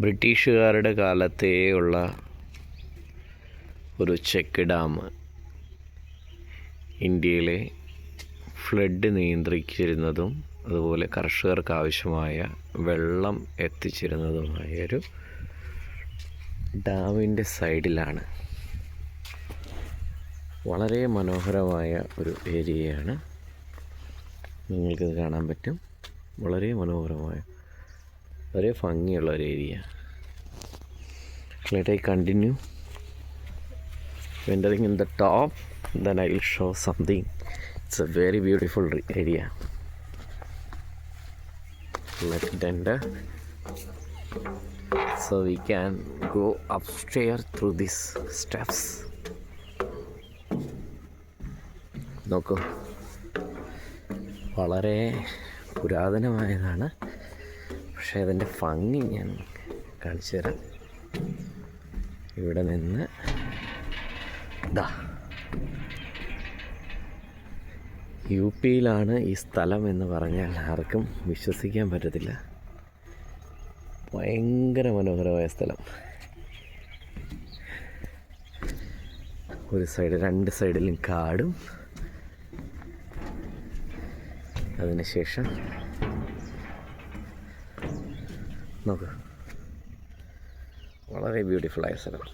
ബ്രിട്ടീഷുകാരുടെ കാലത്തേയുള്ള ഒരു check dam ഇന്ത്യയിലെ ഫ്ലഡ് നിയന്ത്രിച്ചിരുന്നതും അതുപോലെ കർഷകർക്ക് ആവശ്യമായ വെള്ളം എത്തിച്ചിരുന്നതുമായൊരു ഡാമിൻ്റെ സൈഡിലാണ്. വളരെ മനോഹരമായ ഒരു ഏരിയയാണ്. നിങ്ങൾക്കിത് കാണാൻ പറ്റും. വളരെ മനോഹരമായ, വളരെ ഭംഗിയുള്ള ഒരു area. Let I continue. Entering in the top, then I will show something. It's a very beautiful area. Let it enter. So we can go upstairs through these steps. നോക്കൂ, വളരെ പുരാതനമായതാണ്. പക്ഷേ അതിൻ്റെ ഭംഗി ഞാൻ കാണിച്ചു തരാം. ഇവിടെ നിന്ന് യു പിയിലാണ് ഈ സ്ഥലം എന്ന് പറഞ്ഞാൽ ആർക്കും വിശ്വസിക്കാൻ പറ്റത്തില്ല. ഭയങ്കര മനോഹരമായ സ്ഥലം. ഒരു സൈഡ്, രണ്ട് സൈഡിലും കാടും, അതിനുശേഷം നോക്ക്, വളരെ ബ്യൂട്ടിഫുള്ളായ സ്ഥലം.